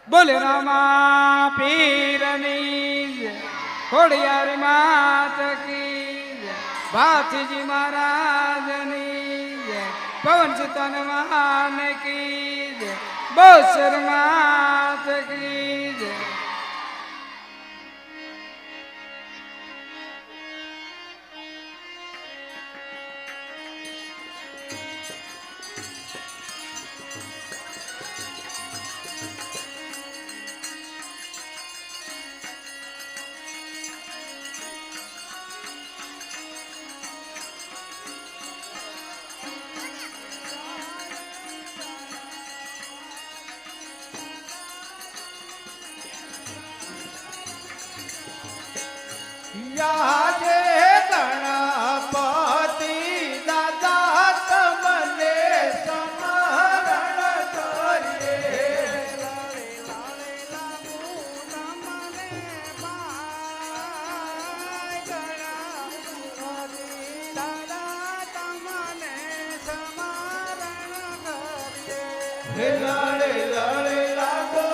બોલે રામા પીરની ખોડિયાર માત કી ભાથીજી મહારાજની પવન સુતન મહાન કી બોસર માત કી યાદે ગણપતિ દાદા તમને સમરણ કરીએ લડે લડે લાગો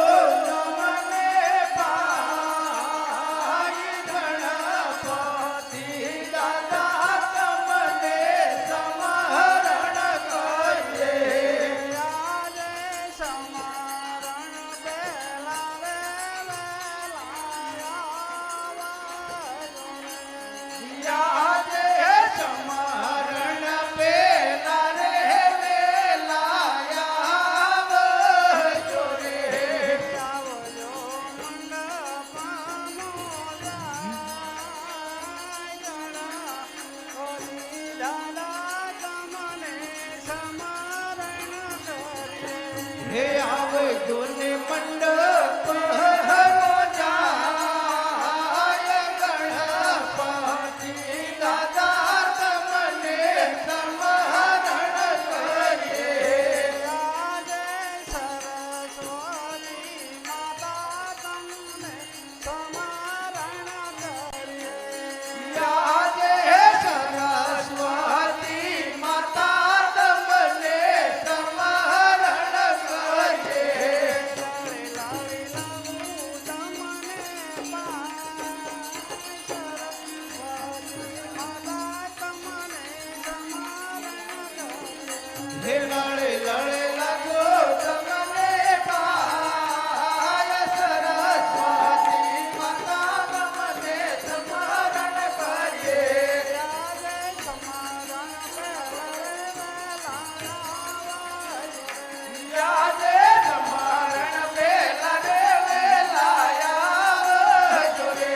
હે આવે જોને મંડપ હરો જાય ગણપતિ દાદા તમને સમરણ કરીએ આજે સરસ્વતી માતા તમને સમરણ કરીએ આજે સરસ્વતી માતા તમને લડે લડે લાગો તમને પાય સરસ્વતી માતા તમને સમરણ કરીએ યાદે સમરણ પેલા રે વેલાયા જોરે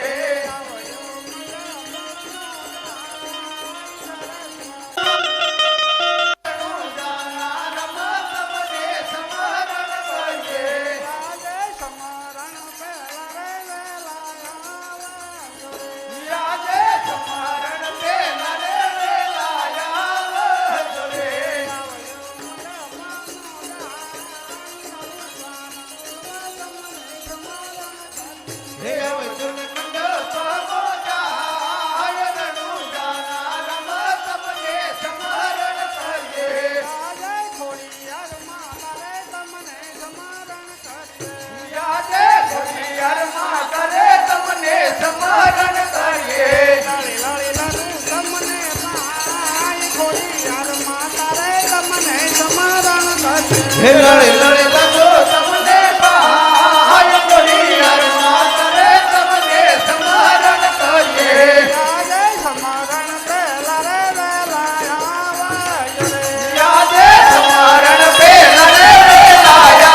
હે લડે લડે લાગો તમને પાય ખોડિયાર માતા રે તમને સમરણ કરીએ યાદે સમરણ પેલા રે વેલાયા યાદે સમરણ પેલા રે વેલાયા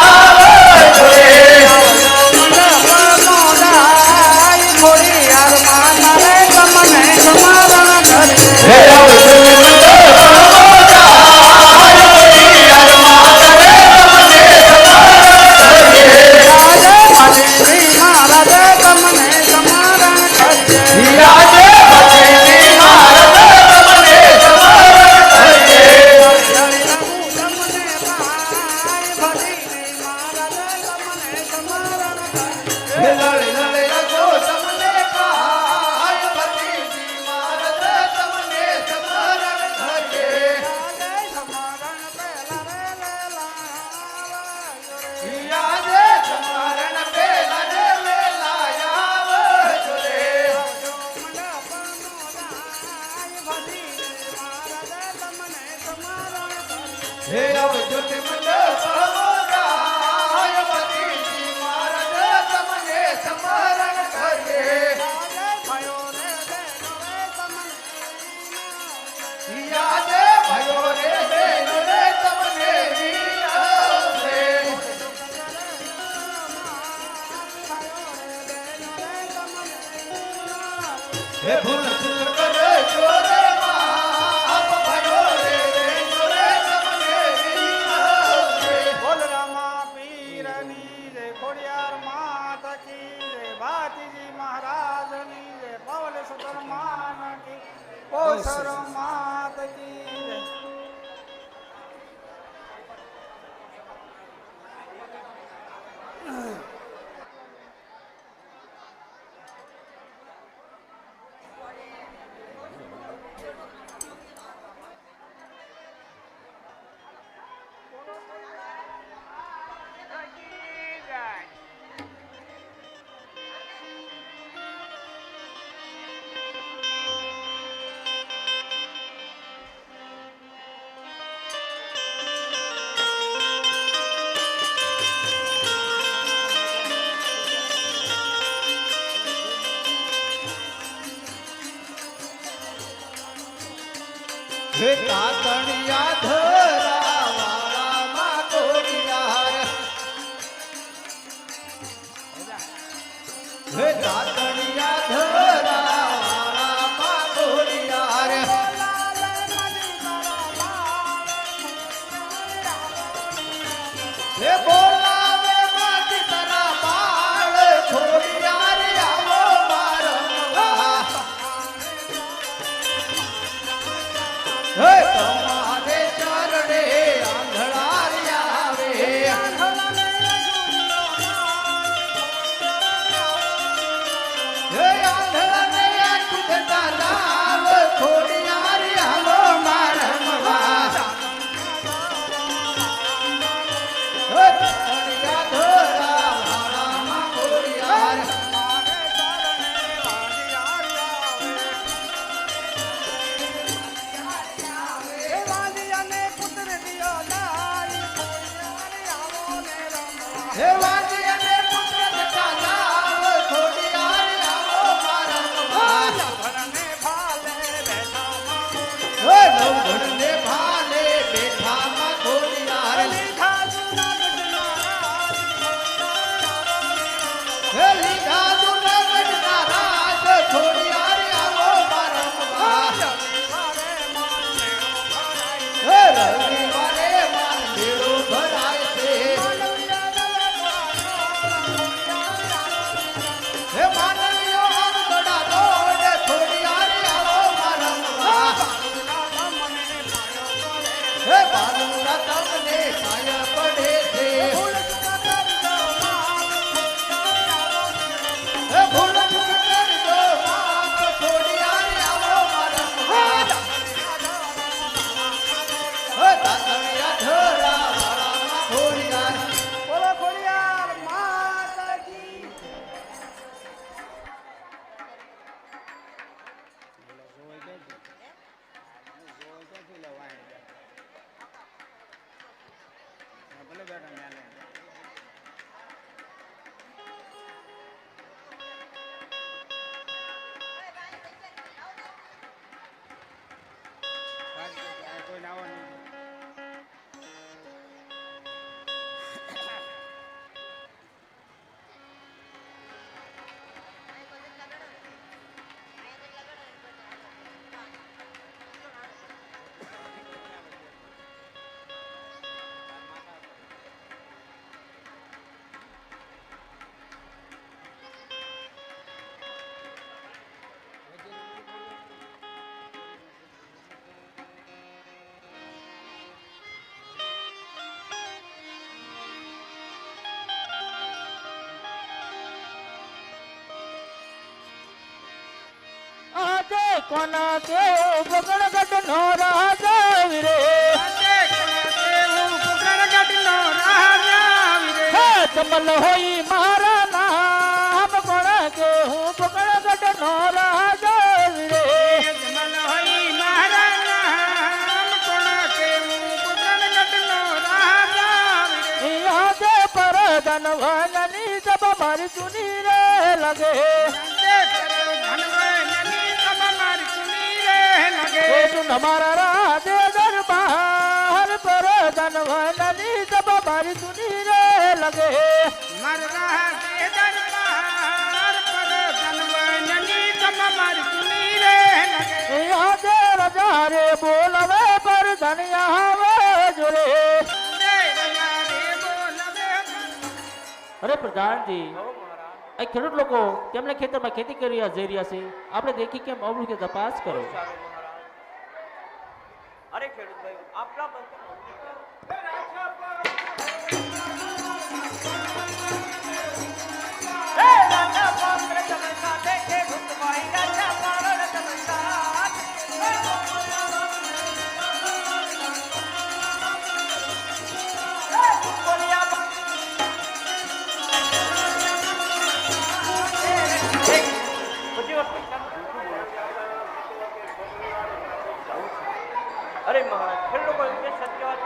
ખોડિયાર માતા રે તમને સમરણ કરીએ હે ભૂલ ચૂક કરે જોરે માં ભયો રે જોરે તમને બોલ રામા પીરની જય ખોડિયાર માત કી જય ભાતીજી મહારાજની જય પવન સુતર માન કી કોસર માત કી જય હે તાતણિયા ધરા વાળા માં કોડિયાર હે તાતણિયા ધરા વાળા માં કોડિયાર હે બોલાવે માતી તારા બાળ છોડિયાર આવો મારવા હે તમારે ચરણે આંધળારી આવે હે આંધળાને કુદતા લાવ ખોડિયારી આવો મારવા હે તણિયા ધરા વાળામાં ખોડિયાર હે વાજી અને પુત્ર જતા લાવ ખોડિયાર આવો મારવા હે નવઘણને ભાલે બેઠામાં ખોડિયાર હે લીધા જુનાગઢના રાજ ખોડિયાર આવો મારવા હે રવિવારે માન મેળો ભરાય છે હે માનવીઓ આંગડા દોડે ખોડિયાર આવો મારવા હે બાલુરા તમને કાય પડે છે હે ભૂલ ચૂક કરજો માફ ખોડિયાર આવો મારવા હે તાતણિયા ધરા વાળામાં ખોડિયાર બોલો ખોડિયાર માતા કી ભલે બેઠા ન્યા લે. કોઈ નાવા નહીં. આજે કોના કેવું બગડગઢ નો રાજા રે હે કમલ હોઈ મારા નામ કોના કેવું બગડગઢ નો રાજા રે આજે પરદન વનની જબ મારી ચુની રે લગે हमारा राधे दरबार पर धनवननी सब हमारी सुनी रे लगे मर रहा दरबार पर धनवननी सब हमारी सुनी રે બોલવે પર ધનિયા આવે જોરે અરે પ્રધાનજી આ ખેડૂત લોકો તેમના ખેતરમાં ખેતી કરી જઈ રહ્યા છે આપણે દેખી કેમ અવળું કે તપાસ કરો અરે ખેડૂત ભાઈ આપલા બંધ અરે મહારાજ ખેડૂતો સત્યવાદ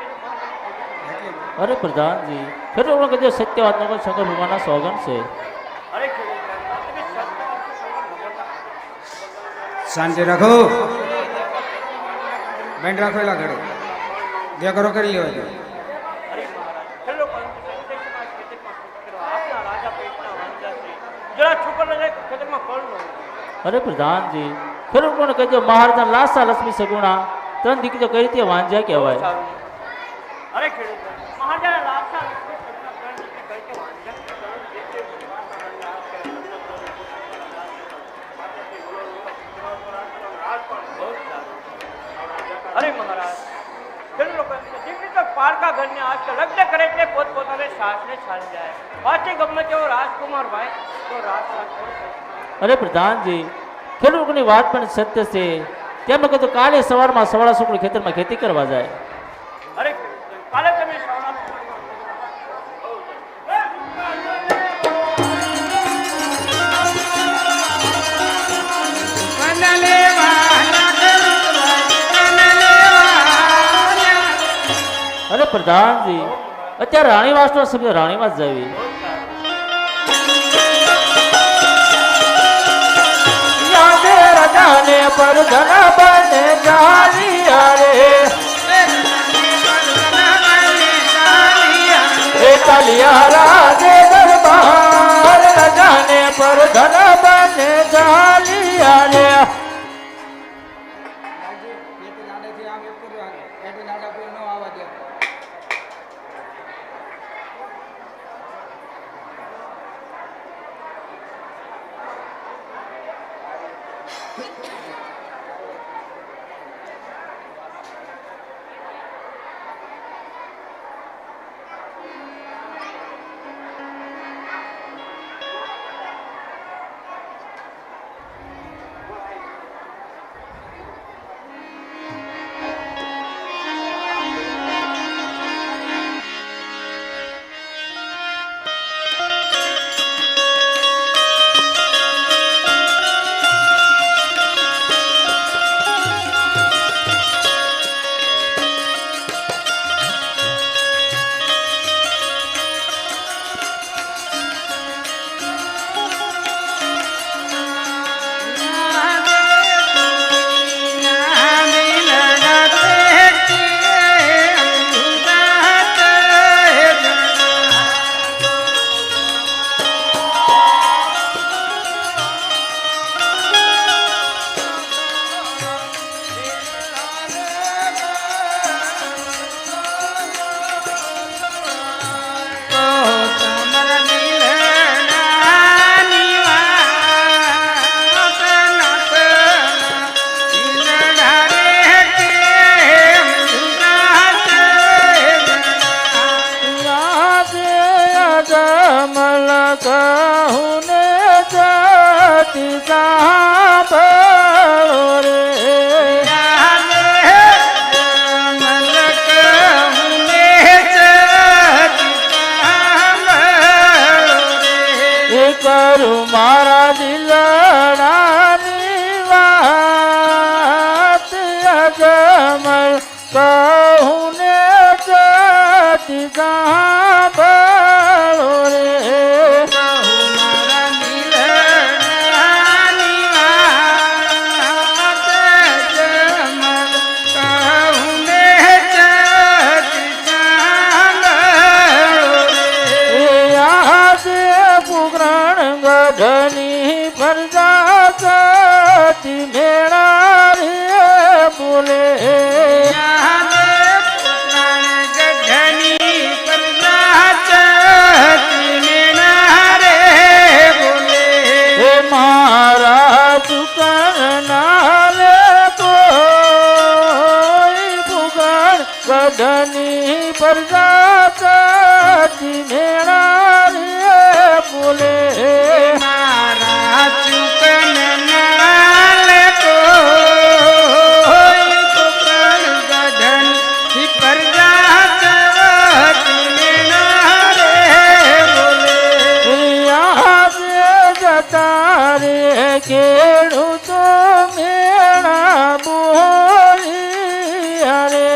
અરે પ્રધાનજી ખેડૂત લોકો જે સત્ય વાત નો શંકર ભગવાનના સોગન છે અરે ખેડૂત શાંતિ રાખો બેન રાખો એલા ઘડે જે કરો કરી લેવા દો અરે મહારાજ ખેડૂતો સંદેશમાં ખેતરમાં કરો આપના રાજા પેટના વાંજા છે જરા છુપર ન જાય ખેતરમાં ફળ ન અરે પ્રધાનજી ખેડૂત લોકોને કહેજો મહારાજા લાસા લક્ષ્મી સગુણા ત્રણ દીકરીઓ કઈ રીતે વાંજ્યા કહેવાય અરે ખેડૂત મહારાજા લાક્ષા ત્રણ દીકરી કઈ કે વાંજા અરે મહારાજ ખેડૂત લોકો દીકરી તો પારકા ઘરને આજકાલ લગ્ન કરે એટલે પોતપોતાને સાસને છાડી જાય પાછી ગમે તેવો રાજકુમાર ભાઈ તો અરે પ્રધાનજી ખેડૂત લોકોની વાત પણ સત્ય છે તેમ કીધું કાલે સવારમાં સવાળા છોકરી ખેતરમાં ખેતી કરવા જાય અરે કાલે તમે અરે પ્રધાનજી અત્યારે રાણીવાસનો સમય રાણીવાસ જવી યાદે રાજાને પર ધન બને જાલિયા રે એ કાલિયા રાજે દરબાર રાજાને પર ધન બને જાલિયા રે મારા દિલડાની વાત અજમલ કહું ને જતી સાંભળો રે ધની પરજા સતી મેળા રે બોલે પ્રજાપતિ મેળા રે બોલે મારા ચૂકન ના લેતો હોય તો પ્રણ ગધન થી પ્રજાપતિ ના રે બોલે આજે જતા રે ખેડૂતો મેળા બોલી અરે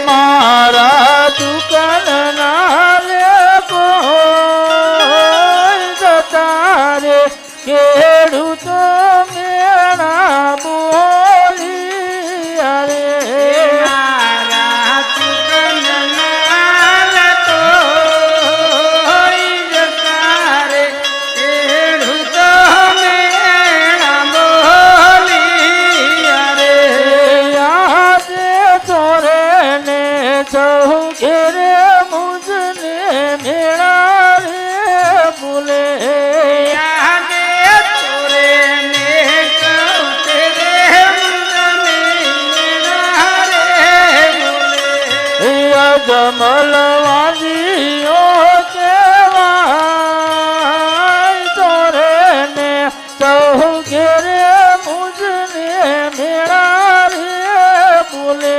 મારા દુકાન ના રે કોઈ જતા રે ખેડૂતો મેળા બોલી અરે ઘેરે મુજને મેળા રે બોલે જમલ વાજીઓ કેવાય તોરે ને સૌ ઘેરે મુજને મેળા રે બોલે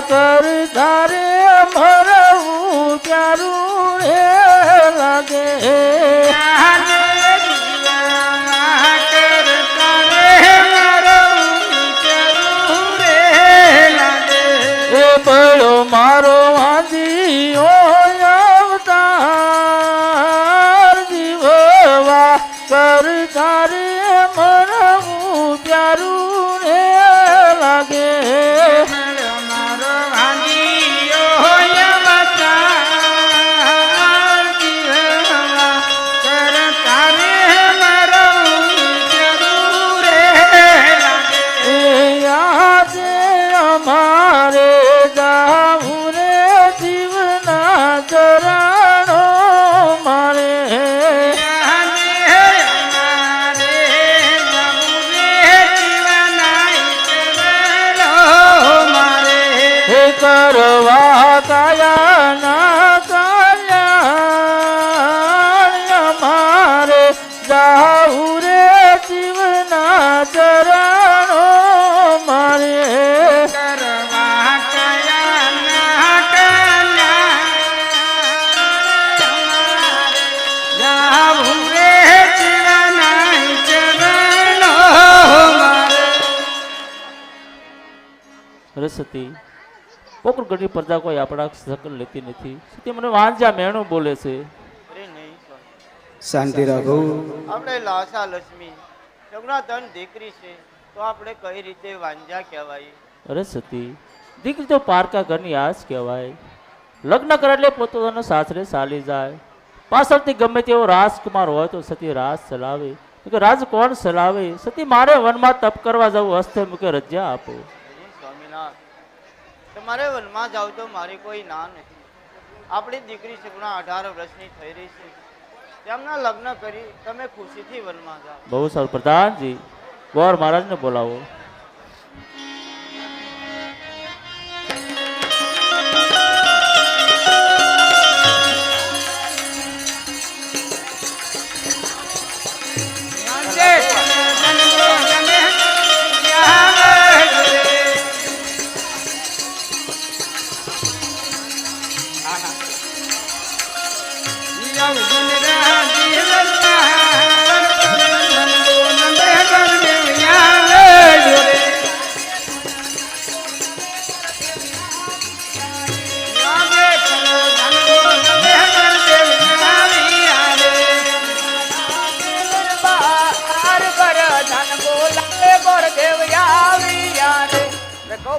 કર તારે મરવું પ્યારું રે લાગે એ બળો મારો વાંધીઓ અવતાર જીવવા કર તારે મરવું પ્યારું રે લાગે મારે જાવું રે જીવના ચરણો મારે હે કરવા કાયાના કલ્યાણ મારે જાવું રે જીવના ચરણો મારે સતી પોકરગઢની પ્રજા કોઈ આપણા શકલ લેતી નથી સતી મને વાંજા મેણું બોલે છે અરે નહીં સ્વામી, શાંતિ રાખો. આપણે લાસા લક્ષ્મી જગના ધન દીકરી છે તો આપણે કઈ રીતે વાંજા કહેવાય? અરે સતી દીકરી તો પારકા ઘરની આસ કહેવાય. લગ્ન કરે એટલે પોતાના સાસરે ચાલી જાય. પાછળથી ગમે તેવો રાજકુમાર હોય તો સતી રાજ ચલાવે. કે રાજ કોણ ચલાવે? સતી મારે વનમાં તપ કરવા જવું, હસ્તે મૂકે રજા આપો. સ્વામિનાથ, તમારે વનમાં જાવ તો મારી કોઈ ના નથી. આપણી દીકરી સગુણા 18 વર્ષની થઈ રહી છે, તેમના લગ્ન કરી તમે ખુશીથી વનમાં જાઓ. બહુ સારું. પ્રધાનજી, ગોર મહારાજને બોલાવો.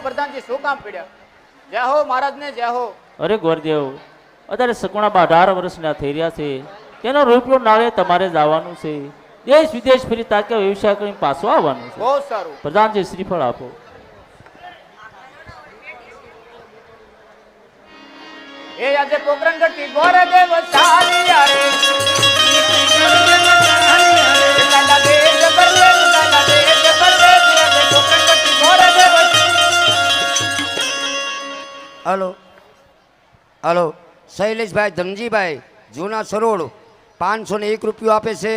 પ્રધાનજી શું કામ પીડ્યા? જય હો મહારાજ ને જય હો. અરે ગોરદેવ, અત્યારે સગુણા 18 વર્ષના થઈ રહ્યા છે. તેનો રૂપિયો નાળે તમારે જવાનું છે. દેશ વિદેશ ફરી તાક્યા વ્યવસાય કરીને પાછું આવવાનું છે. બહુ સારું. પ્રધાનજી શ્રીફળ આપો. એ આજે પોકરણ ગટી ગોર દેવ સાલિયા રે કાલા દે જબર દે કાલા દે જબર દે આજે પોકરણ ગટી ગોર દેવ. હલો હલો શૈલેષભાઈ ધમજીભાઈ જૂના સરોડ 501 રૂપિયો આપે છે.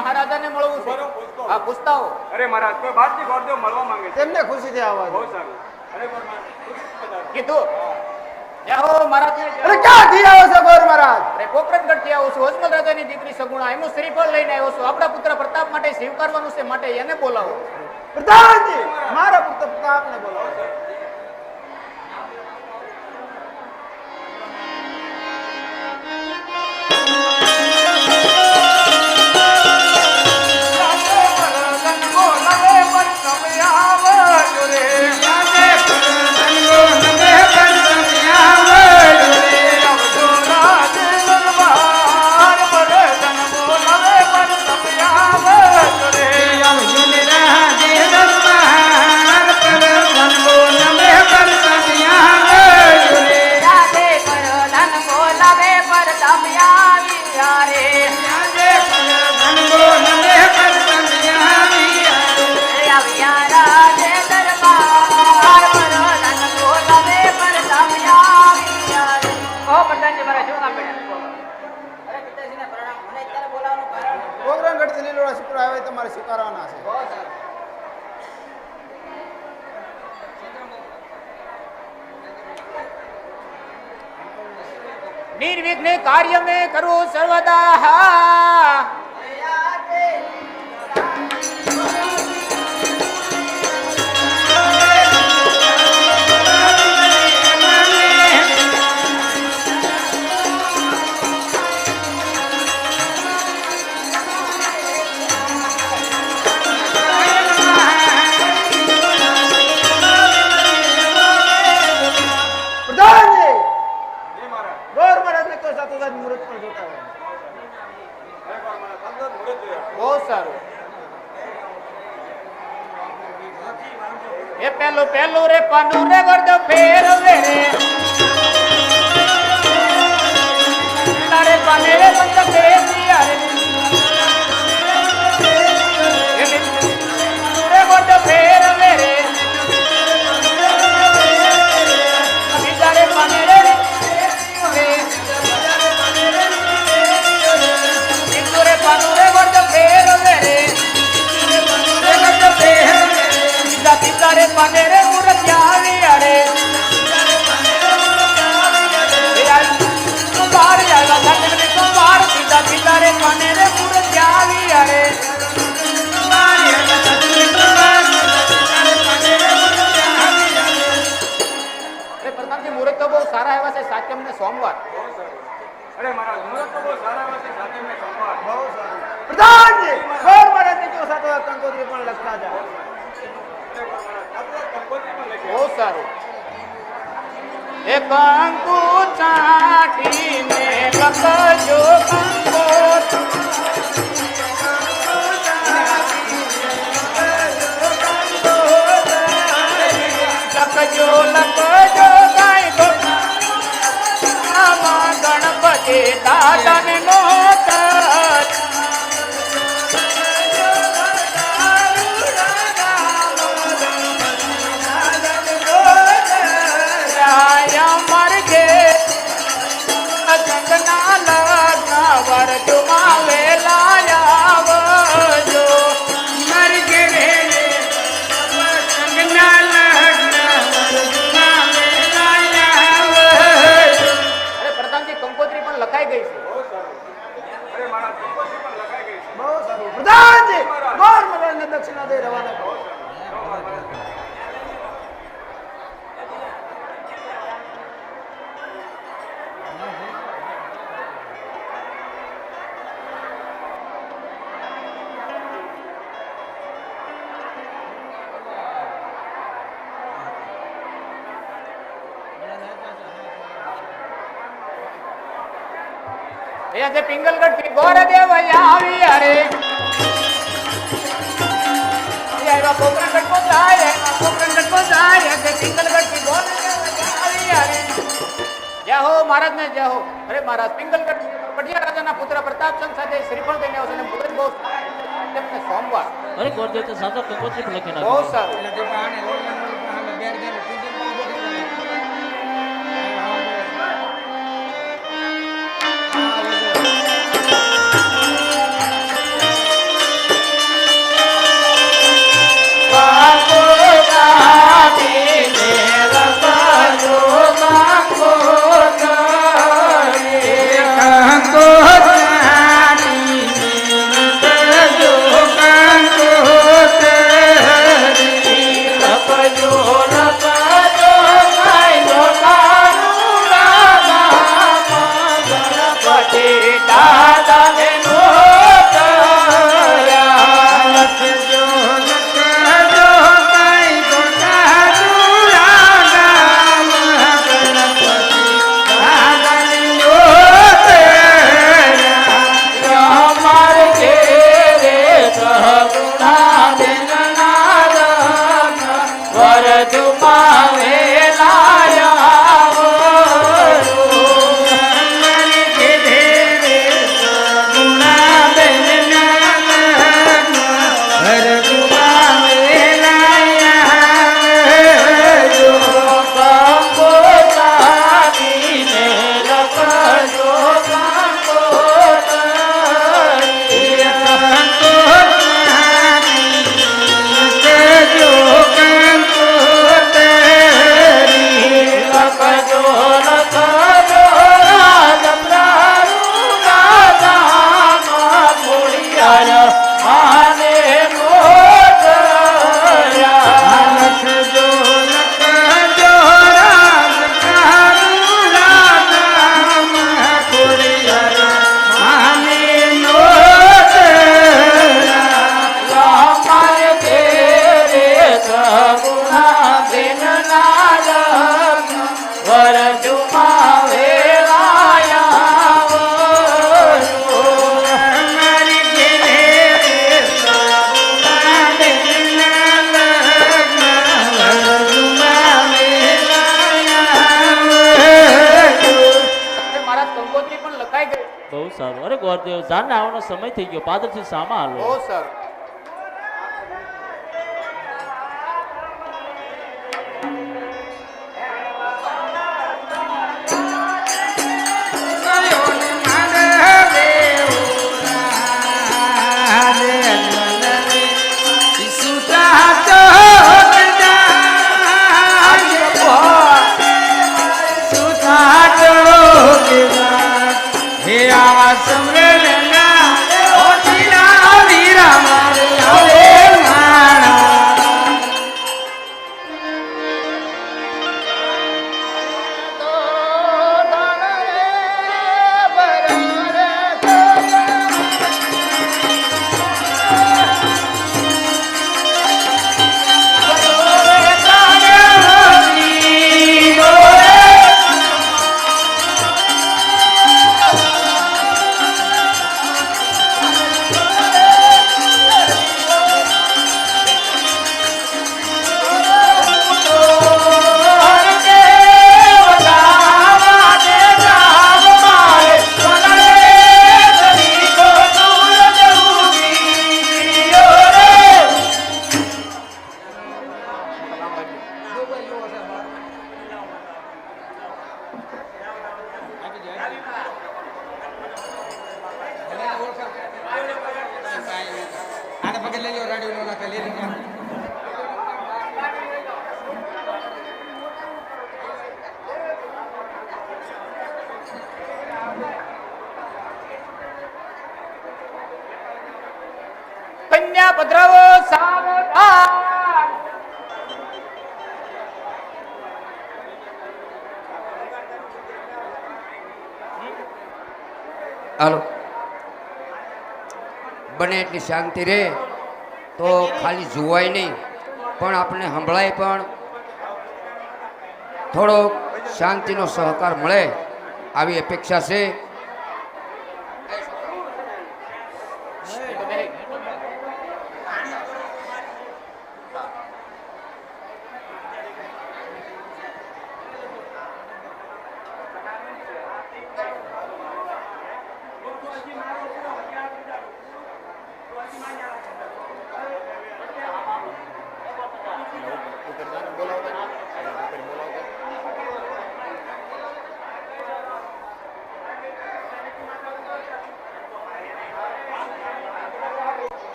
મહારાજાને મળવું છે. હા પૂછતા હો. અરે મહારાજ કોઈ બાતથી ગોરદેવ મળવા માંગે છે. તેમને ખુશીથી આવવા દો. બહુ સારું. અરે કીધું જય હો મહારાજ. અરે ક્યાંથી આવો છો ગોર મહારાજ? અરે પોકરણગઢ થી આવું છું. અજમલ રાજાની દીકરી સગુણા એનું શ્રીફળ લઈને આવ્યો છું. આપણા પુત્ર પ્રતાપ માટે સ્વીકારવાનું છે, માટે એને બોલાવો. પ્રધાનજી મારા પુત્ર પ્રતાપને બોલાવો. પોકરણગઢથી લીલોડા શુક્ર આવે તમારે સ્વીકારવાના છે. निर्विघ्न कार्य में करो सर्वदा. बहुत सारू. ये पहलो पहलो रे पानू रे गर्द फेर रे तारे पाने रे बंद फेर दिया रे रे गर्द फेर रे પાને રે મૂર્તિયા આવી અરે સોમવાર આવ્યા સાતમને સોમવાર સીધા સીધા રે પાને રે મૂર્તિયા આવી અરે પ્રતાપજી મુહૂર્ત તો બહુ સારા આવ્યા છે સાતમ ને સોમવાર. અરે મારા મુહૂર્ત તો બહુ સારા આવે છે સાથે મેં સોમવાર પ્રધાનજી ગોર મહારાજને જો સાતો કંકોત્રી પણ લખતા જાઓ. બહુ સારું. એક અંકુ ચાટીને લખજો કંકોત્રી લખજો લખજો ગાય ગોપામાં ગણપતિ દાદાને નોત મરગે ચંદના લગ્ન વરજુમાં વેલાયાવજો મરગે રે ચંદના લગ્ન વરજુમાં વેલાયાવજો. અરે પ્રધાનજી કંકોત્રી પણ લખાઈ ગઈ છે. અરે મારા કંકોત્રી પણ લખાઈ ગઈ છે બહુ સારું. પ્રધાનજી ગોર મહારાજને દક્ષિણા દઈ રવાના કરો. એ આજે પિંગલગઢ થી ગોરદેવ આવી અરે આવ્યા કોકરણગઢ કો જાય કોકરણગઢ કો જાય આજે પિંગલગઢ થી ગોરદેવ આવી અરે જય હો મહારાજ ને જય હો. અરે મહારાજ પિંગલગઢ પટિયા રાજાના પુત્ર પ્રતાપચંદ સાથે શ્રીફળ લઈને આવશે અને મુહૂર્ત બહુ તેમને સોમવાર. અરે ગોરદેવ તો સાચો કંકોત્રી પણ લખી બહુ નાખી. સારું. બહુ સારું. અરે ગોરદેવ જાનને આવવાનો સમય થઈ ગયો. પાદરથી સામા હાલો. બહુ સારું. સુતા તો સાવધાન. હાલો બને એટલી શાંતિ રહે તો ખાલી જોવાય નહીં પણ આપણે સંભળાય પણ થોડો શાંતિનો સહકાર મળે આવી અપેક્ષા છે.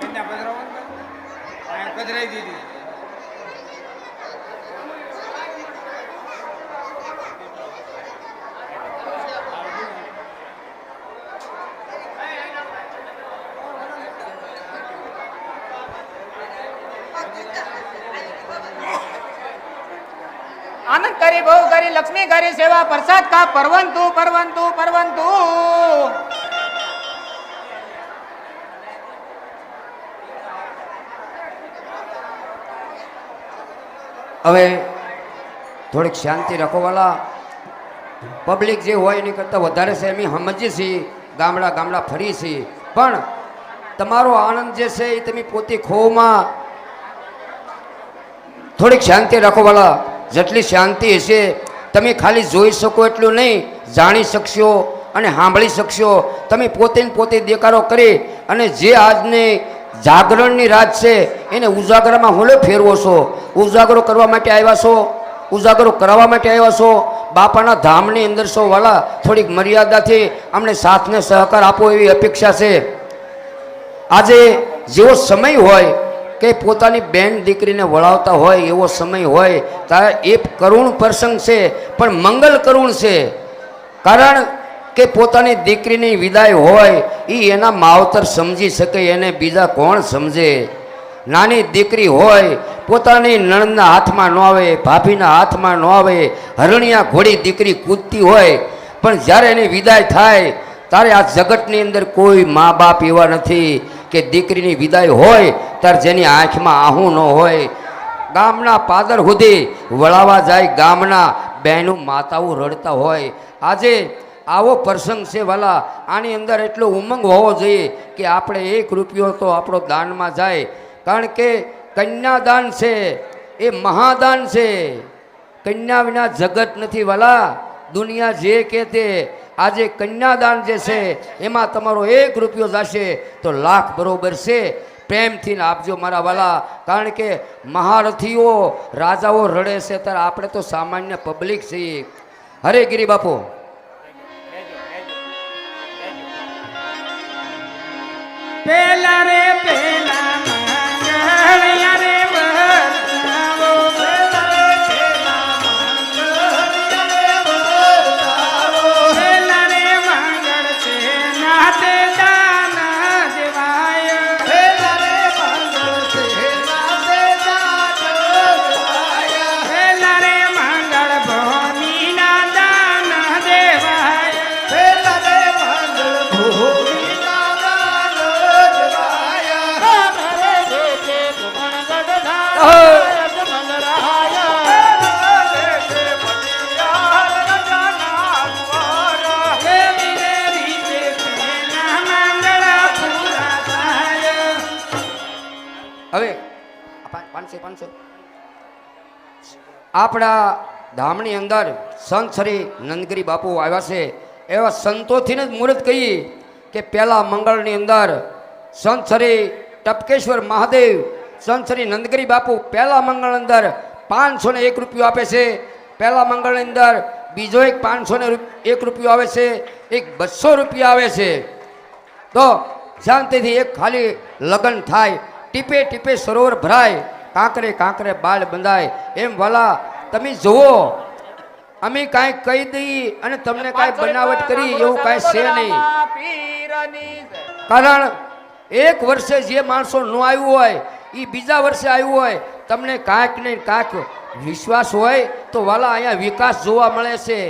કન્યા પધરાવો ને. અહીંયા પધરાઈ દીધી. આનંદ કરી બહુ કરી લક્ષ્મી કરી સેવા પ્રસાદ કા પરવંતુ પરવંતુ પરવંતુ. હવે થોડીક શાંતિ રાખો વાલા. પબ્લિક જે હોય એની કરતાં વધારે છે એમ સમજીએ છીએ, ગામડા ગામડા ફરી છીએ, પણ તમારો આનંદ જે છે એ તમે પોતે ખોમાં થોડીક શાંતિ રાખો વાલા. જેટલી શાંતિ હશે તમે ખાલી જોઈ શકો એટલું નહીં, જાણી શકશો અને સાંભળી શકશો. તમે પોતે ને પોતે દેકારો કરી અને જે આજની જાગરણની રાત છે એને ઉજાગરામાં હોલે ફેરવો છો. ઉજાગરો કરવા માટે આવ્યા છો, ઉજાગરો કરાવવા માટે આવ્યા છો. બાપાના ધામની અંદર છો વાલા. થોડીક મર્યાદાથી અમને સાથને સહકાર આપો એવી અપેક્ષા છે. આજે જેવો સમય હોય કે પોતાની બેન દીકરીને વળાવતા હોય એવો સમય હોય ત્યારે એ કરુણ પ્રસંગ છે, પણ મંગલ કરુણ છે. કારણ કે પોતાની દીકરીની વિદાય હોય એ એના માવતર સમજી શકે, એને બીજા કોણ સમજે. નાની દીકરી હોય પોતાની નણંદના હાથમાં ન આવે, ભાભીના હાથમાં ન આવે, હરણિયા ઘોડી દીકરી કૂદતી હોય, પણ જ્યારે એની વિદાય થાય ત્યારે આ જગતની અંદર કોઈ મા બાપ એવા નથી કે દીકરીની વિદાય હોય ત્યારે જેની આંખમાં આહું ન હોય. ગામના પાદર સુધી વળાવા જાય, ગામના બહેનો માતાઓ રડતા હોય. આજે આવો પ્રસંગ છે વાલા. આની અંદર એટલો ઉમંગ હોવો જોઈએ કે આપણે 1 રૂપિયો તો આપણો દાનમાં જાય. કારણ કે કન્યાદાન છે એ મહાદાન છે. કન્યા વિના જગત નથી વાલા. દુનિયા જે કે તે આજે કન્યાદાન જે છે એમાં તમારો 1 રૂપિયો જશે તો લાખ બરોબર છે. પ્રેમથી આપજો મારા વાલા. કારણ કે મહારથીઓ રાજાઓ રડે છે ત્યારે આપણે તો સામાન્ય પબ્લિક છીએ. હરે ગિરી બાપુ. પેલા રે પેલા મંગળિયા રે વરસાવો. પેલા રે પેલા મંગળિયા રે વરસાવો. પેલા રે મંગળ છે નાતે દાન દેવાય. પેલા રે મંગળ છે નાતે દાન દેવાય. પેલા રે મંગળ ભૂમિ ના દાન દેવાય. પેલા રે મંગળ ભૂમિ હવે 500 આપણા ધામની અંદર સંત શ્રી નંદગીરી બાપુ આવ્યા છે. એવા સંતોથી જ મુહૂર્ત કહીએ કે પહેલા મંગળની અંદર સંત શ્રી ટપકેશ્વર મહાદેવ, સંત શ્રી નંદગીરી બાપુ પહેલા મંગળની અંદર 501 રૂપિયો આપે છે. પહેલા મંગળની અંદર બીજો એક 501 રૂપિયો આવે છે, એક 200 રૂપિયા આવે છે. તો શાંતિથી એક ખાલી લગ્ન થાય, ટીપે ટીપે સરોવર ભરાય, કાંકરે કાંકરે બાળ બંધાય. એમ વાલા તમે જુઓ, અમે કાંઈ કહી દઈએ અને તમને કાંઈ બનાવટ કરી એવું કાંઈ છે નહીં. પીરની જય. કારણ એક વર્ષે જે માણસો ન આવ્યું હોય એ બીજા વર્ષે આવ્યું હોય, તમને કાંઈક ને કાંઈક વિશ્વાસ હોય તો વાલા અહીંયા વિકાસ જોવા મળે છે.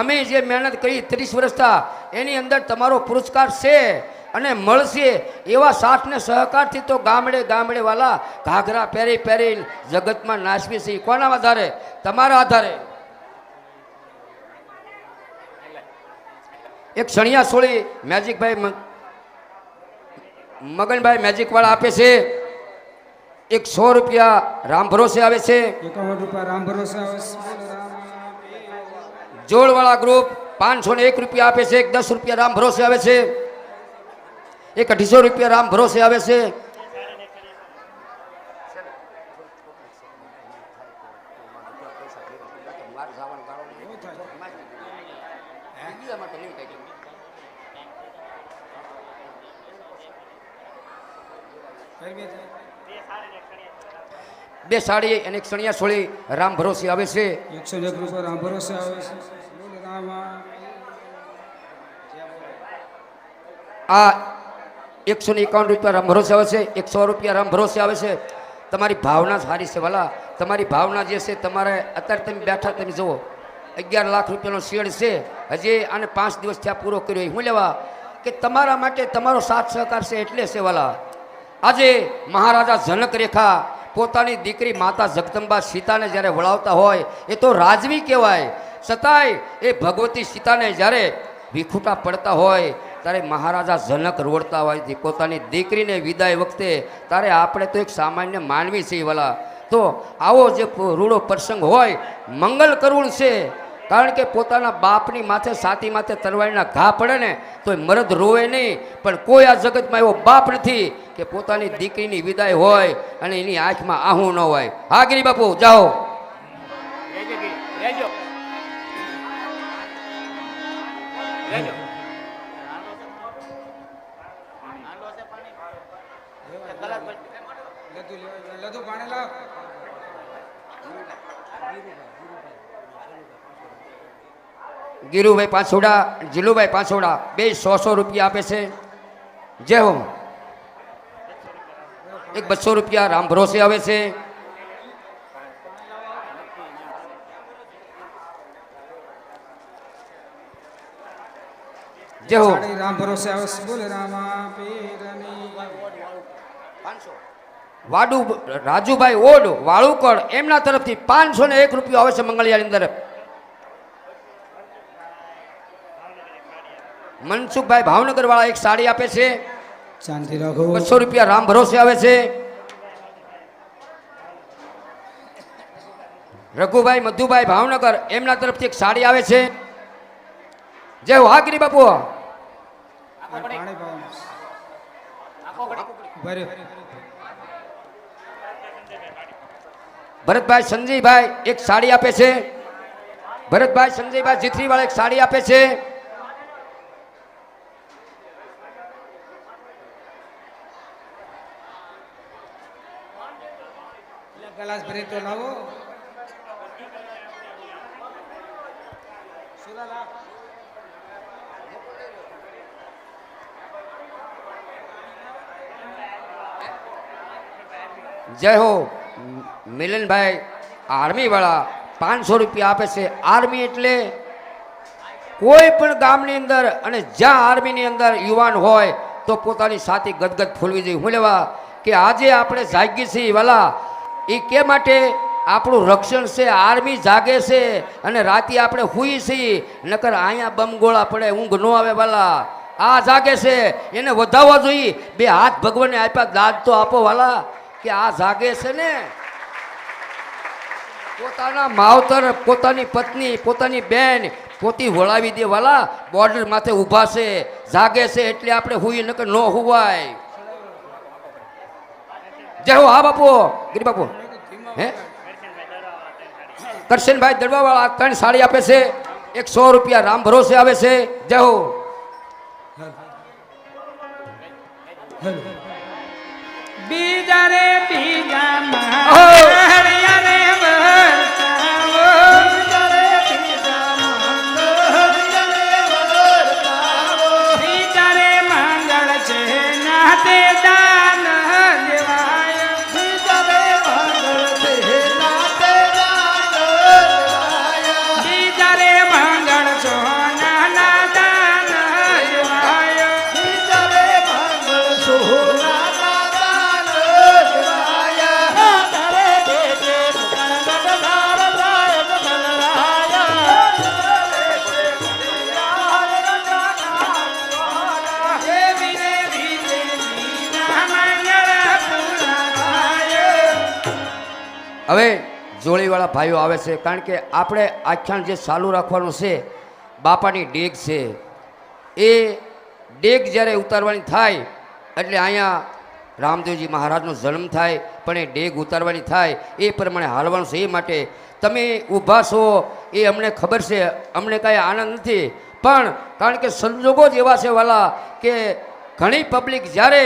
અમે જે મહેનત કરી 30 વર્ષથી એની અંદર તમારો પુરસ્કાર છે અને મળશે. એવા સાથ ને સહકારથી તો ગામડે ગામડે વાલા ઘાઘરા પહેરી પહેરી જગતમાં નાચવી છે. કોના આધારે? તમારા આધારે. એક સણિયા સોળી મેજિકભાઈ મગનભાઈ મેજિક વાળા આપે છે. એક 100 રૂપિયા રામ ભરોસે આવે છે. 51 રૂપિયા રામ ભરોસે આવે છે. જોડવાળા ગ્રુપ 501 રૂપિયા આપે છે. એક 10 રૂપિયા રામ ભરોસે આવે છે. એક 250 રૂપિયા રામ ભરોસે આવે છે. બે સાડી અને એક સણિયા સોળી રામ ભરોસે આવે છે. 101 રૂપિયા રામ ભરોસે આવે છે. બોલ રામા. આ 151 રૂપિયા રામ ભરોસે આવે છે. 100 રૂપિયા રામ ભરોસે આવે છે. તમારી ભાવના સારી છે વાલા. તમારી ભાવના જે છે, તમારે અત્યારે તમે બેઠા તમે જુઓ 11 લાખ રૂપિયાનો શેડ છે. હજી આને 5 દિવસ થયા પૂરો કર્યો. હું લેવા કે તમારા માટે તમારો સાથ સહકાર છે એટલે છે વાલા. આજે મહારાજા જનક રેખા પોતાની દીકરી માતા જગદંબા સીતાને જ્યારે વળાવતા હોય એ તો રાજવી કહેવાય. છતાંય એ ભગવતી સીતાને જ્યારે વિખૂટા પડતા હોય ત્યારે મહારાજા જનક રોડતા હોય પોતાની દીકરીને વિદાય વખતે. ત્યારે આપણે તો એક સામાન્ય માનવી છીએ વાલા. તો આવો જે રૂડો પ્રસંગ હોય, મંગલ કરુણ છે. કારણ કે પોતાના બાપની માથે છાતી માથે તલવારના ઘા પડે ને તો મરદ રોવે નહીં, પણ કોઈ આ જગતમાં એવો બાપ નથી કે પોતાની દીકરીની વિદાય હોય અને એની આંખમાં આહું ન હોય. હા ગિરી બાપુ જાઓ. રહેજો ગીરી, રહેજો. રહેજો. લધુ પાણી લાવ. ગીરુભાઈ પાંચોડા, જીલુભાઈ પાંચોડા બે 100 રૂપિયા આપે છે. જય હો. એક 200 રૂપિયા રામ ભરોસે આવે છે. જય હો. સાડી રામ ભરોસે આવે છે. બોલ રામા પીરની. વાડુ રાજુભાઈ ઓડ વાળુકડ એમના તરફથી 501 રૂપિયા આવે છે મંગળિયાની અંદર. મનસુખભાઈ ભાવનગર વાળા એક સાડી આપે છે. શાંતિ રાખો. 200 રૂપિયા રામ ભરોસે આવે છે. રઘુભાઈ મધુભાઈ ભાવનગર એમના તરફથી એક સાડી આવે છે. જય હો. હા ગિરી બાપુ. પાણી પાવ. ભરે. ભરતભાઈ સંજયભાઈ એક સાડી આપે છે. ભરતભાઈ સંજયભાઈ જીથરી વાળા એક સાડી આપે છે. ગ્લાસ ભરી તો લાવો. જય હો. મિલનભાઈ આર્મી વાળા 500 રૂપિયા આપે છે. આર્મી એટલે કોઈ પણ ગામની અંદર અને જ્યાં આર્મીની અંદર યુવાન હોય તો પોતાની છાતી ગદગદ ફૂલવી જોઈએ. હું લેવા કે આજે આપણે જાગીએ છીએ વાલા એ કે માટે આપણું રક્ષણ છે. આર્મી જાગે છે અને રાતે આપણે હુઈ છીએ, નકર અહીંયા બમગોળા પડે ઊંઘ ન આવે વાલા. આ જાગે છે એને વધાવવા જોઈએ. બે હાથ ભગવાનને આપ્યા, દાદ તો આપો વાલા કે આ જાગે છે ને. પોતાના માવતર, પોતાની પત્ની, પોતાની બેન પોતી વળાવી દે વાલા. બોર્ડર માથે ઊભા છે, જાગે છે એટલે આપણે હુઈ, નકર ન હુવાય. જય હો. હા બાપુ. ગિરી બાપુ. હે કરશનભાઈ દડવા વાળા 3 સાડી આપે છે. 100 રૂપિયા રામ ભરોસે આવે છે. જય હો. બીજા રે બીજા અહો. મંગળિયા રે વરસાવો. બીજા રે મંગળ છે નાતે દાન દેવાય. બીજા રે મંગળ છો નાના દાન દેવાય. દેવી રે બીજે બીજા મંગળ પુરાવાય. હવે જોડીવાળા ભાઈઓ આવે છે, કારણ કે આપણે આખ્યાન જે ચાલુ રાખવાનું છે, બાપાની ડેગ છે. એ ડેગ જ્યારે ઉતારવાની થાય એટલે અહીંયા રામદેવજી મહારાજનો જન્મ થાય, પણ એ ડેગ ઉતારવાની થાય એ પ્રમાણે હાલવાનું છે. એ માટે તમે ઊભા છો એ અમને ખબર છે, અમને કાંઈ આનંદ નથી, પણ કારણ કે સંજોગો જ એવા છે વાલા કે ઘણી પબ્લિક જ્યારે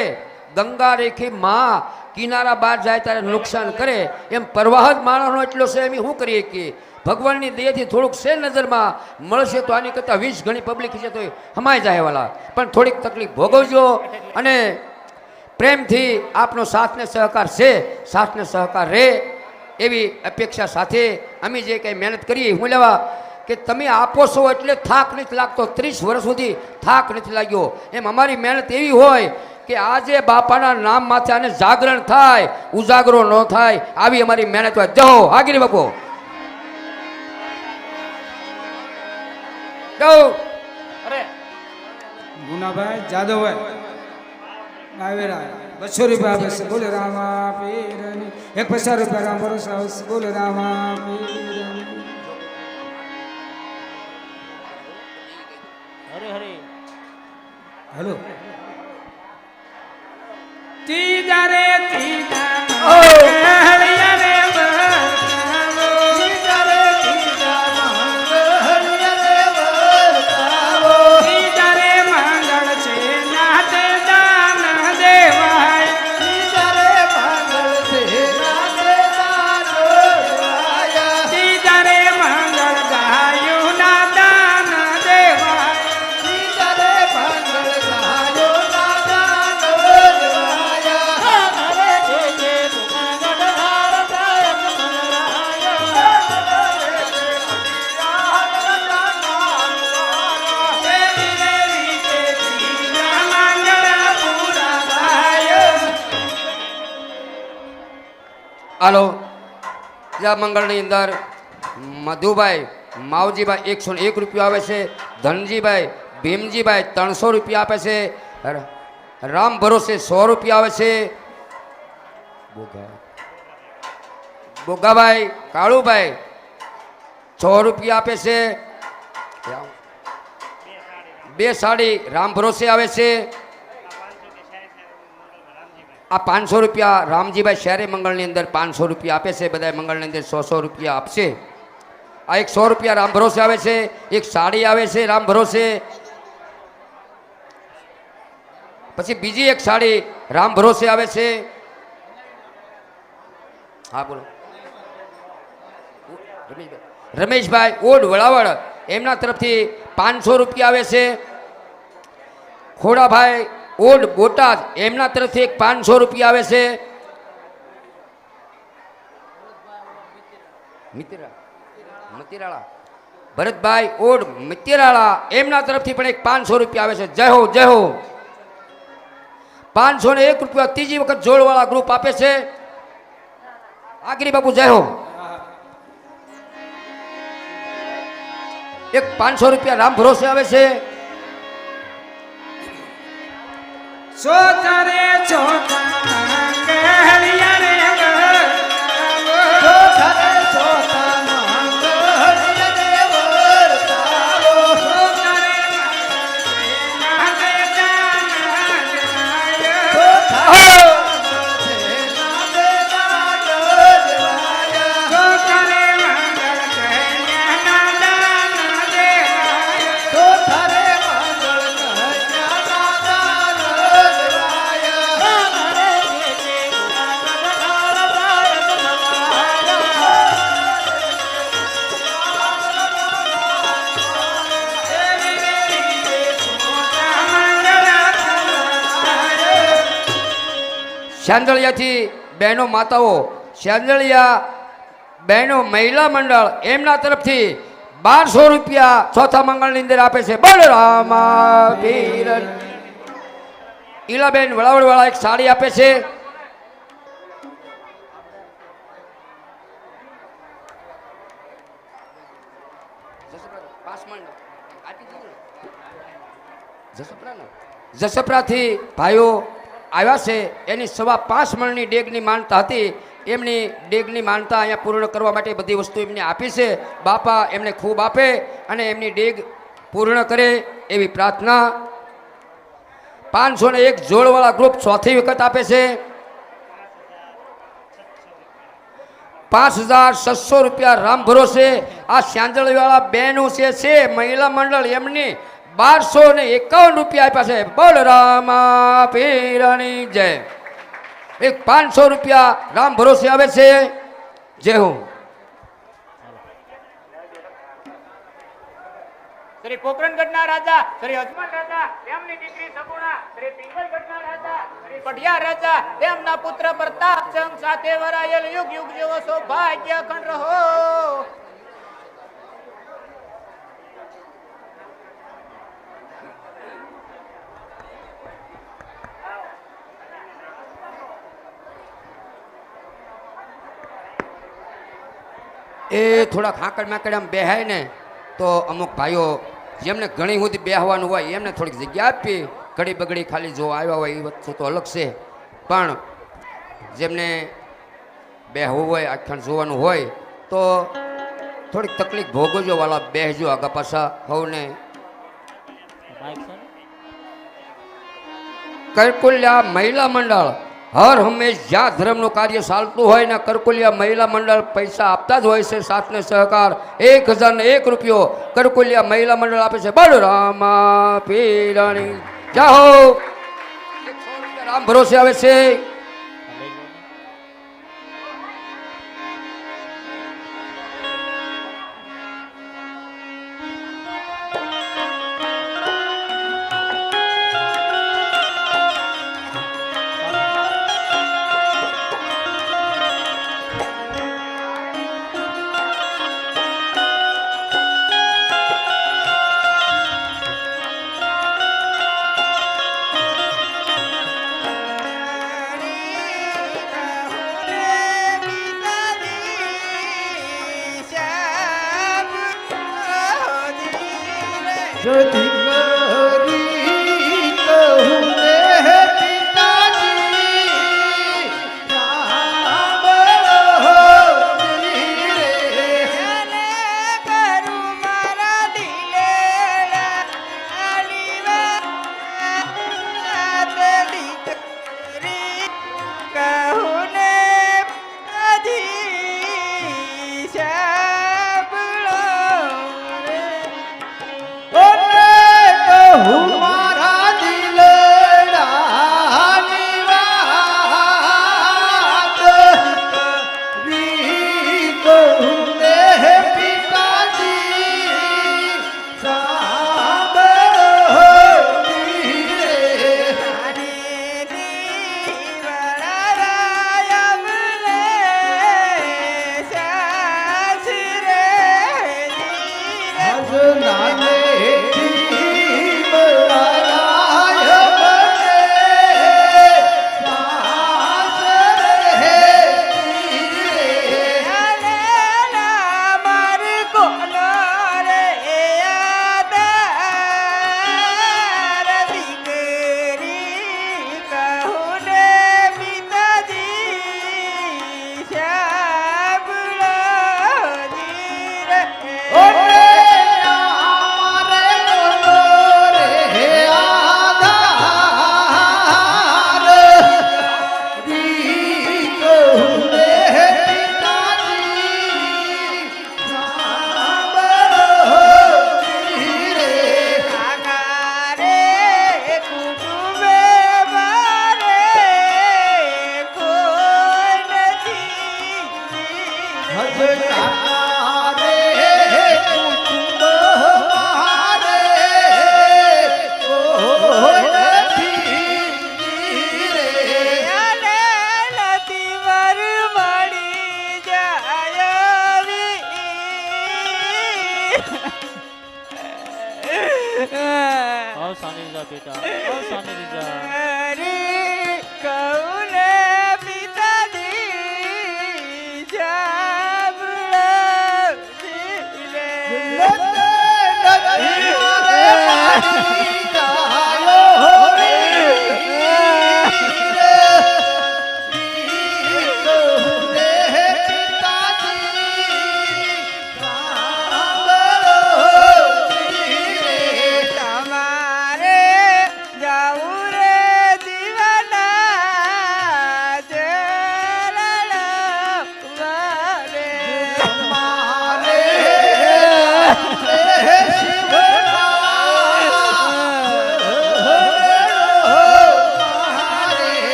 ગંગા રેખી માં કિનારા બહાર જાય ત્યારે નુકસાન કરે, એમ પ્રવાહ જ માણસનો એટલો છે. એમ શું કરીએ કે ભગવાનની દયાથી થોડુંક છે નજરમાં મળશે તો આની કરતાં 20 ગણી પબ્લિક છે તો એ હમાઈ જાય વાલા, પણ થોડીક તકલીફ ભોગવજો. અને પ્રેમથી આપનો સાથને સહકાર છે, સાથને સહકાર રહે એવી અપેક્ષા સાથે અમે જે કંઈ મહેનત કરીએ હું લેવા કે તમે આપો છો એટલે થાક નથી લાગતો. 30 વર્ષ સુધી થાક નથી લાગ્યો. એમ અમારી મહેનત એવી હોય કે આજે બાપાના નામ માથે આને જાગરણ થાય, ઉજાગરો ન થાય, આવી અમારી મહેનત હોય. જહો આગળ બાપુ. અરે ગુનાભાઈ જાદવભાઈ આવેલા 200 રૂપિયા આપે છે. બોલે રામા પીરની. 50 રૂપિયા રામ ભરોસા આવે છે. બોલે રામા પીરની. હરે હરે હેલો. તીજા રે તીજા Oh! મંગળિયા રે વરસાવો. તીજા રે મંગળ છે નાતે દાન દેવાય. તીજા રે મંગળ ગાયું ના દાન દેવાય. દેવી રે બીજે બીજા મંગળ પુરાવાય. હાલો જ્યાં મંગળની અંદર મધુભાઈ માવજીભાઈ 101 રૂપિયા આવે છે. ધનજીભાઈ ભીમજીભાઈ 300 રૂપિયા આપે છે. રામ ભરોસે 100 રૂપિયા આવે છે. બોગાભાઈ કાળુભાઈ 100 રૂપિયા આપે છે. 2 સાડી રામ ભરોસે આવે છે. આ 500 રૂપિયા રામજીભાઈ શહેરે મંગળની અંદર 500 રૂપિયા આપે છે. બધા મંગળની અંદર 100 રૂપિયા આપશે. આ 100 રૂપિયા રામ ભરોસે આવે છે. 1 સાડી આવે છે રામ ભરોસે. પછી બીજી 1 સાડી રામ ભરોસે આવે છે. હા બોલો. રમેશભાઈ ઓડ વળાવળ એમના તરફથી 500 રૂપિયા આવે છે. ખોડાભાઈ ઓડ બોટાદ એમના તરફથી 500 રૂપિયા આવે છે. મતિરાળા ભરતભાઈ ઓડ મતિરાળા એમના તરફથી પણ 500 રૂપિયા આવે છે. જય હો જય હો. 501 રૂપિયા ત્રીજી વખત જોડવાળા ગ્રુપ આપે છે. આગરી બાપુ જય હો. 500 રૂપિયા રામ ભરોસે આવે છે. છોટા રે છોટા મંગળિયા રે શાંદળિયાથી બહેનો માતાઓ શાંદળિયા બહેનો મહિલા મંડળ એમના તરફથી 1200 રૂપિયા ચોથા મંગળની અંદર આપે છે. બળરામા પીર. ઈલાબેન વળાવડવાળા એક સાડી આપે છે. જસપરાથી ભાઈઓ આવ્યા છે. એની 5.5 મણની ડેગની માનતા હતી. એમની ડેગની માનતા અહીંયા પૂર્ણ કરવા માટે બધી વસ્તુ એમને આપી છે. બાપા એમને ખૂબ આપે અને એમની ડેગ પૂર્ણ કરે એવી પ્રાર્થના. 501 જોડવાળા ગ્રુપ ચોથી વખત આપે છે. 5600 રૂપિયા રામ ભરોસે આ શાંદળીવાળા બહેનો છે મહિલા મંડળ એમની 1251 રૂપિયા આપ્યા છે. બળરામા પીરની જય. એક 500 રૂપિયા રામ ભરોસે આવે છે. જય હો. શ્રી પોકરણગઢના રાજા શ્રી અજમલ રાજા તેમની દીકરી સગુણા શ્રી પિંગલગઢના રાજા શ્રી પઢિયાર રાજા તેમના પુત્ર પ્રતાપચંદ સાથે વરાયેલ યુગ યુગ જેવો સૌભાગ્ય અખંડ રહો. એ થોડાક હાકડ માકડ આમ બેહાય ને તો અમુક ભાઈઓ જેમને ઘણી સુધી બેહવાનું હોય એમને થોડીક જગ્યા આપી. ઘડી બગડી ખાલી જો આવ્યા હોય એ વસ્તુ તો અલગ છે, પણ જેમને બેહવું હોય આખ્યાન જોવાનું હોય તો થોડીક તકલીફ ભોગવજો વાલા. બેહજો આગા પાછા હવને. કરકુલ્યા મહિલા મંડળ હર હંમેશ જ્યાં ધર્મનું કાર્ય ચાલતું હોય ને કરકુલિયા મહિલા મંડળ પૈસા આપતા જ હોય છે. સાથને સહકાર 1001 રૂપિયો કરકુલિયા મહિલા મંડળ આપે છે. બળરામા પીરાણી જાહો. 100 રૂપિયા રામ ભરોસે આવે છે. Oh, જા બેટા ઓ શાંતિથી જા અરે કૌલે પિતાજી જાબળા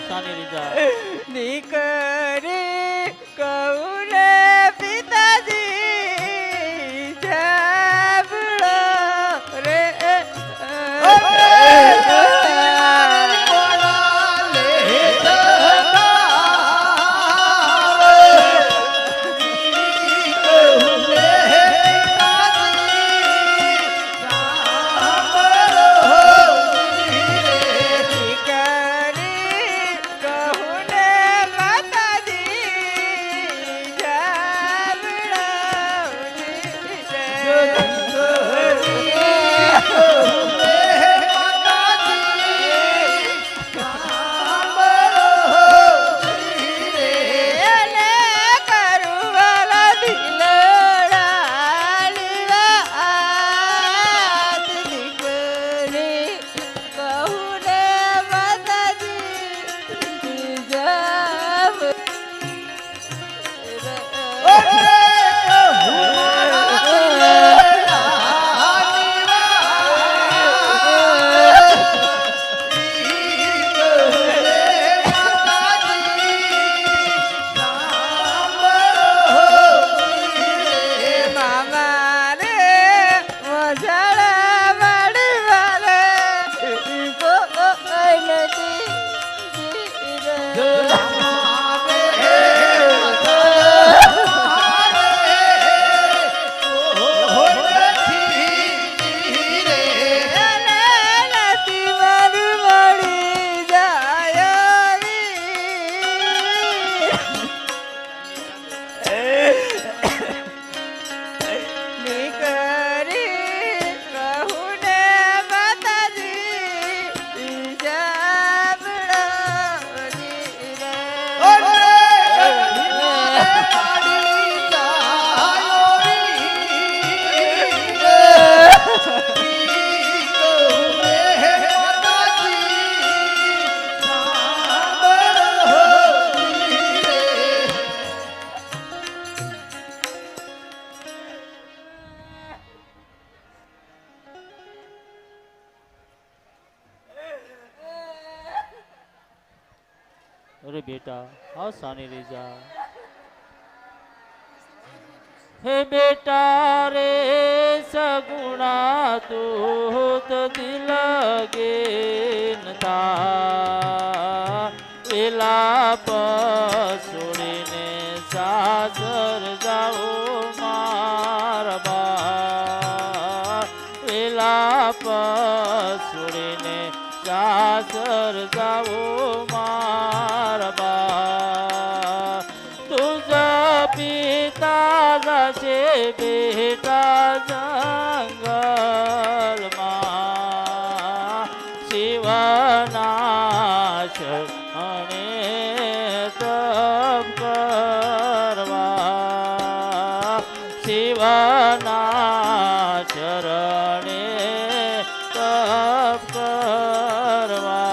શાંતિથી જા દીકરી કૌલે પિતાજી જાબળો રે अरे बेटा हाँ शांतिથી જા हे बेटा रे सगुणा दूत दिल गे नता विलाप છોડીને સાસર જાઓ મારબા વિલાપ છોડીને સાસર જાઓ મારબા तुझा पिता जसे बेटा जंगल मा शिवनाश आणि तप करवा शिवनाश रणे तप करवा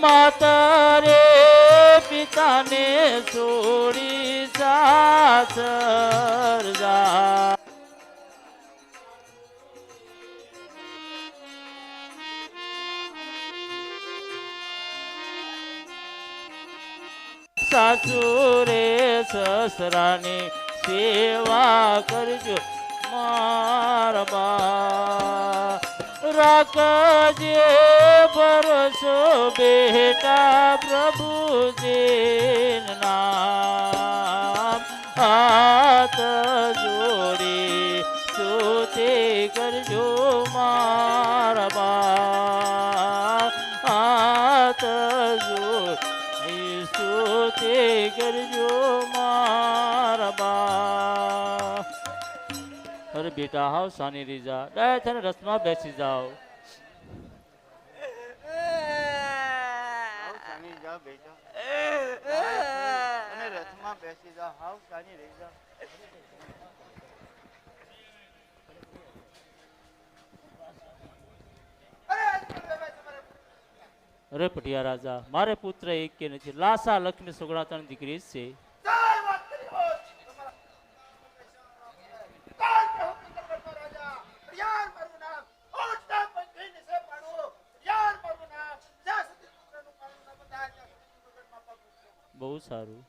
मातरे पिताने सोडी सासर जा सासुरे ससरानी सेवा करजो मारबा રાખજે ભરોસો બેટા પ્રભુજી નામ હાથ જોડી સ્તુતિ કરજો મારા બા હાથ જોડી સ્તુતિ કરજો મારા બા અરે બેટા હાવ સાની રીજા ડાય થઈને રસમાં બેસી જાઓ હાવ સાની જા બેટા અને રથમાં બેસી જા હાવ સાની રહી જા અરે પટિયા રાજા મારે પુત્ર એક કે નથી લાસા લક્ષ્મી સુગડા ત્રણ દીકરી જ છે બહુ સારું